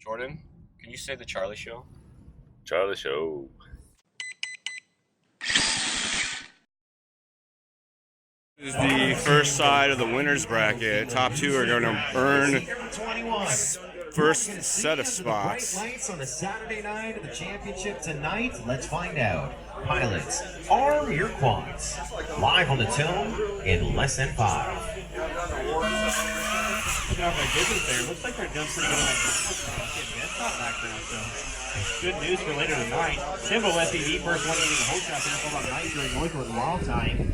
Jordan, can you say the Charlie Show? Charlie Show. This is the first side of the winners bracket. Top two are going to earn first set of spots. Lights on a Saturday night of the championship tonight. Let's find out. Pilots, arm your quads. Live on the tone in less than 5. Looks like they're doing pretty good on that background, so good news for later tonight. Timbo SEV first one getting a whole shot there for about 9 during Northwood Wild Time.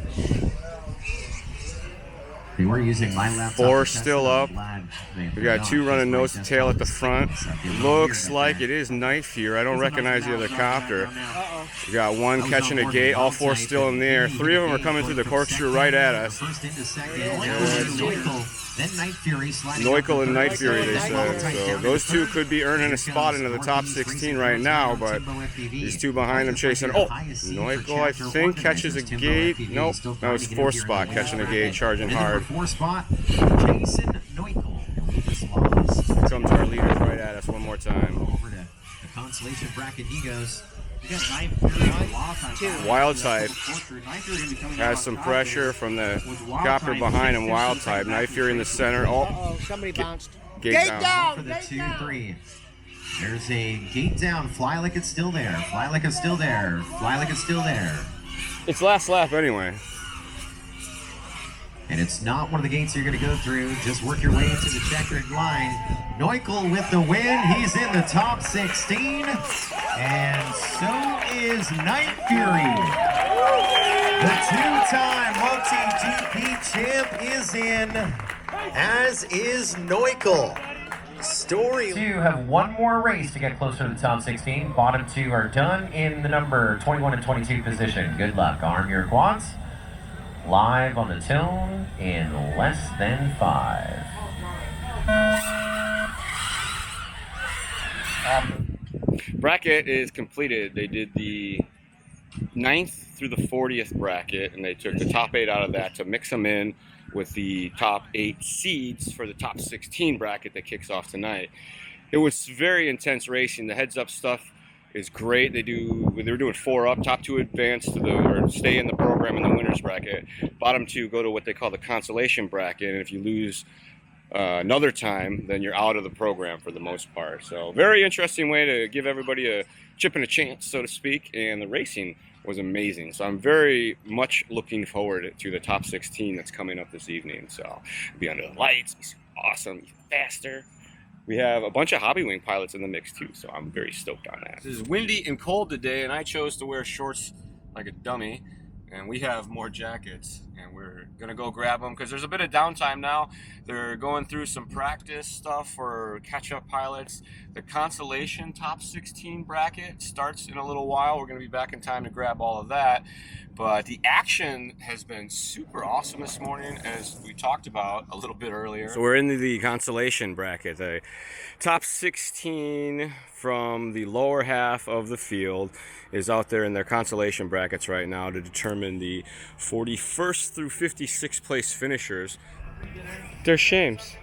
They were using my laptop. 4 still up. We got 2 running nose to tail at the front. Looks like it is Night Fear. I don't recognize the other copter. We got 1 catching a gate. All 4 still in the air. 3 of them are coming through the corkscrew right at us. Neukel and Night Fury, they said. So those 2 could be earning a spot into the top 16 right now, but these 2 behind them chasing. Oh, Neukel, I think, catches a gate. Nope, that was 4th spot, catching a gate, charging hard. 4th spot, Jason Neukel. Comes our leader right at us one more time. Over to the consolation bracket he goes. Wild Type has some pressure from the copter behind him. Wild Type, Night Fury in the center. Oh, somebody bounced. Gate down. For the 2-3. There's a gate down. Fly like it's still there. Fly like it's still there. Fly like it's still there. It's last lap anyway. And it's not one of the gates you're going to go through. Just work your way into the checkered line. Neukel with the win. He's in the top 16. And so is Night Fury. The 2-time MultiGP champ is in, as is Neukel. Story 2 have 1 more race to get closer to the top 16. Bottom 2 are done in the number 21 and 22 position. Good luck. Arm your quads. Live on the tone in less than 5. Bracket is completed. They did the 9th through the 40th bracket, and they took the top 8 out of that to mix them in with the top 8 seeds for the top 16 bracket that kicks off tonight. It was very intense racing. The heads-up stuff is great. They were doing 4 up, top 2 advance to or stay in the program in the winners bracket. Bottom 2 go to what they call the consolation bracket, and if you lose another time, then you're out of the program for the most part. So very interesting way to give everybody a chip and a chance, so to speak, and the racing was amazing. So I'm very much looking forward to the top 16 that's coming up this evening. So be under the lights, be awesome, be faster. We have a bunch of Hobbywing pilots in the mix too, so I'm very stoked on that. This is windy and cold today, and I chose to wear shorts like a dummy, and we have more jackets, and we're gonna go grab them because there's a bit of downtime now. They're going through some practice stuff for catch-up pilots. The consolation top 16 bracket starts in a little while. We're gonna be back in time to grab all of that. But the action has been super awesome this morning, as we talked about a little bit earlier. So we're in the consolation bracket. The top 16 from the lower half of the field is out there in their consolation brackets right now to determine the 41st through 56th place finishers. There's Shames.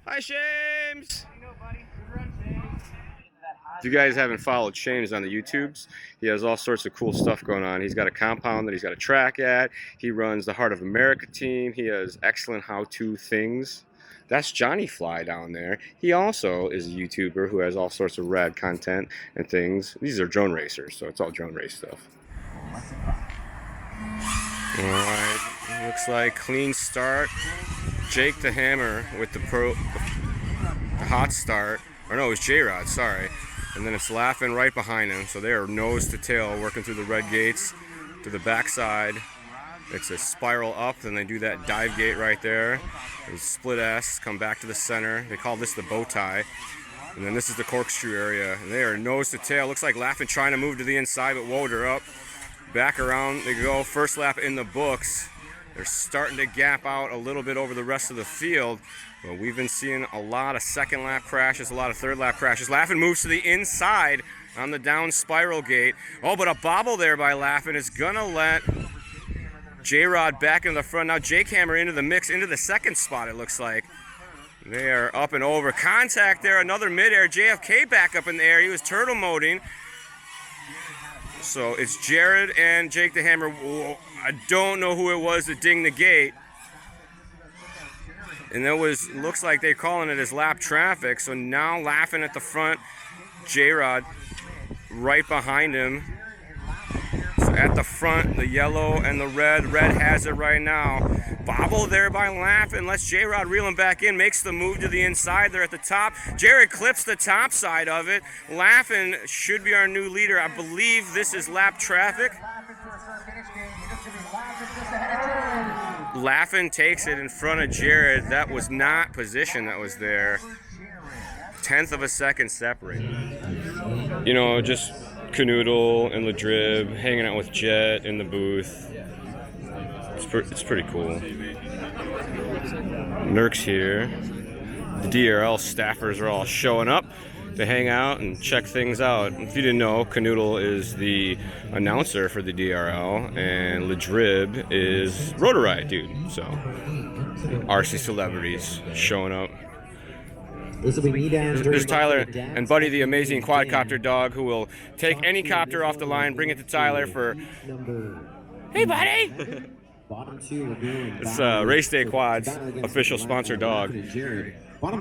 Hi, Shames! If you guys haven't followed Shames on the YouTubes, he has all sorts of cool stuff going on. He's got a compound that he's got a track at. He runs the Heart of America team. He has excellent how-to things. That's Johnny Fly down there. He also is a YouTuber who has all sorts of rad content and things. These are drone racers, so it's all drone race stuff. Alright, looks like clean start. Jake the Hammer with the hot start. Or no, it was J-Rod, sorry. And then it's Laughing right behind him. So they are nose to tail working through the red gates to the backside. It's a spiral up, then they do that dive gate right there. There's split S, come back to the center. They call this the bow tie. And then this is the corkscrew area. And they are nose to tail. Looks like Laughing trying to move to the inside, but whoa, they're up. Back around they go. First lap in the books. They're starting to gap out a little bit over the rest of the field. But we've been seeing a lot of second lap crashes, a lot of third lap crashes. Laughing moves to the inside on the down spiral gate. Oh, but a bobble there by Laughing is gonna let J-Rod back in the front. Now Jake Hammer into the mix, into the second spot it looks like. They are up and over. Contact there, another midair. JFK back up in the air. He was turtle moding. So it's Jared and Jake the Hammer. Whoa, I don't know who it was that dinged the gate. And that was, looks like they're calling it as lap traffic. So now laughing at the front, J-Rod right behind him. So at the front, the yellow and the red. Red has it right now. Bobble there by Laughing. Lets J-Rod reel him back in. Makes the move to the inside. They're at the top. Jared clips the top side of it. Laughing should be our new leader. I believe this is lap traffic. Laughing takes it in front of Jared. That was not position that was there. 1/10 of a second separate. You know, just Canoodle and Ladrib hanging out with Jet in the booth. It's pretty cool. Nurk's here. The DRL staffers are all showing up to hang out and check things out. If you didn't know, Canoodle is the announcer for the DRL, and Ladrib is Rotor Riot dude. So, RC celebrities showing up. There's Tyler and Buddy, the amazing quadcopter dog, who will take any copter off the line, bring it to Tyler for, hey buddy! It's Race Day Quads, official sponsor dog.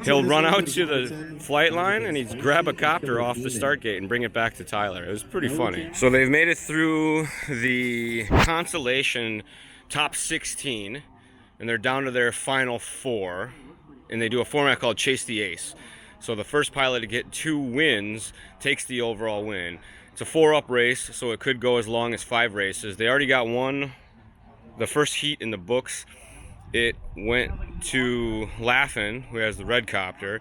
He'll run out to the flight line and he'd grab a copter off the start gate and bring it back to Tyler. It was pretty funny. So they've made it through the consolation top 16 and they're down to their final 4. And they do a format called Chase the Ace. So the first pilot to get 2 wins takes the overall win. It's a 4-up race, so it could go as long as 5 races. They already got one, the first heat in the books. It went to Laughin', who has the red copter.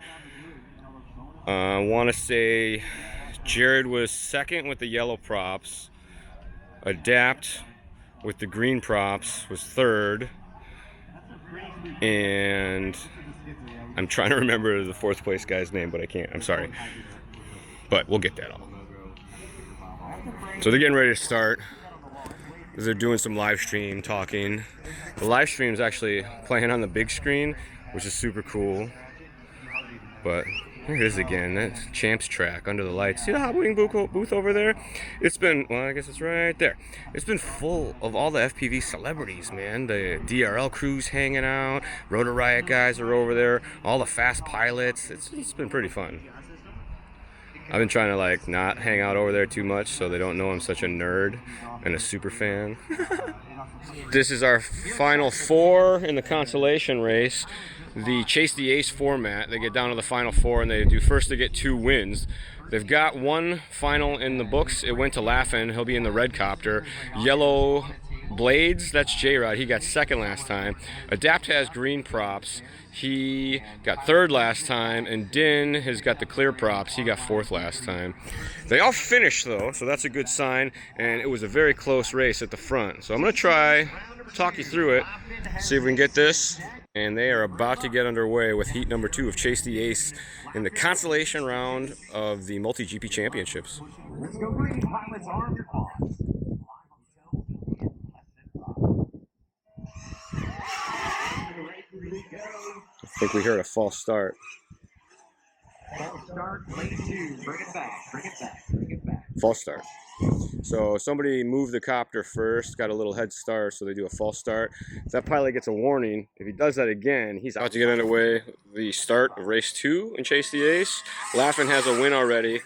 I want to say Jared was second with the yellow props. Adapt with the green props was third. And I'm trying to remember the 4th place guy's name, but I can't. I'm sorry. But we'll get that all. So they're getting ready to start. They're doing some live stream talking. The live stream is actually playing on the big screen, which is super cool. But here it is again. That's Champ's track under the lights. See the Hobbywing booth over there? It's been, well, I guess it's right there. It's been full of all the FPV celebrities, man. The DRL crews hanging out. Rotor Riot guys are over there. All the fast pilots. It's been pretty fun. I've been trying to like not hang out over there too much so they don't know I'm such a nerd and a super fan. This is our final 4 in the consolation race. The Chase the Ace format. They get down to the final 4 and they do first to get 2 wins. They've got 1 final in the books. It went to Laughin'. He'll be in the red copter. Yellow Blades, that's J-Rod. He got second last time. Adapt has green props. He got third last time. And Din has got the clear props. He got 4th last time. They all finished though, so that's a good sign. And it was a very close race at the front. So I'm going to talk you through it, see if we can get this. And they are about to get underway with heat number 2 of Chase the Ace in the consolation round of the MultiGP Championships. Let's go green, pilots, arm your claws. I think we heard a false start. False start, lane 2, bring it back, bring it back, bring it back. False start. So somebody moved the copter first, got a little head start, so they do a false start. If that pilot gets a warning, if he does that again, he's out to get underway. The start of race 2 in Chase the Ace. Laughin' has a win already,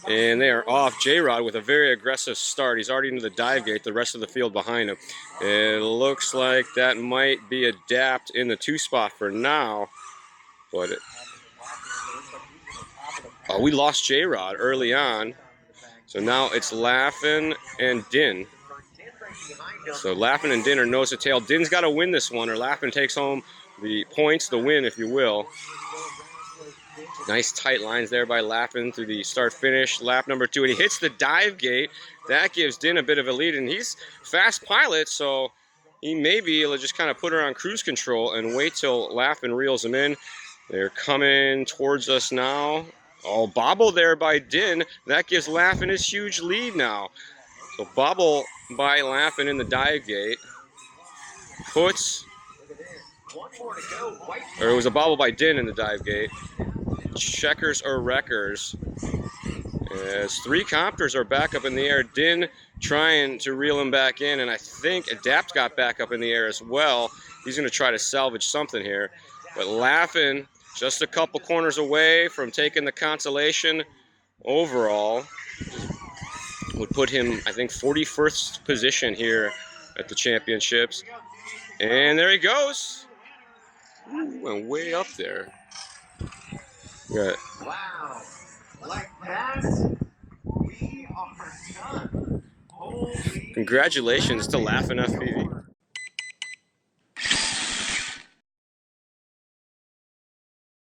and they are off. J-Rod with a very aggressive start. He's already into the dive gate, the rest of the field behind him. It looks like that might be Adapt in the 2 spot for now, but we lost J-Rod early on. So now it's Laughin' and Din. So Laughin' and Din are nose to tail. Din's got to win this one, or Laughin' takes home the points, the win, if you will. Nice tight lines there by Laughin' through the start-finish. Lap number 2, and he hits the dive gate. That gives Din a bit of a lead, and he's fast pilot, so he may be able to just kind of put her on cruise control and wait till Laughin' reels him in. They're coming towards us now. Oh, bobble there by Din. That gives Laughin' his huge lead now. So bobble by Laughin' in the dive gate puts Or it was a bobble by Din in the dive gate. Checkers or wreckers. As 3 copters are back up in the air. Din trying to reel him back in, and I think Adapt got back up in the air as well. He's going to try to salvage something here. But Laughing just a couple corners away from taking the consolation overall. Would put him, I think, 41st position here at the championships. And there he goes. Ooh, went way up there. Got Wow. Like that, we are done. Holy congratulations to Laughing FPV.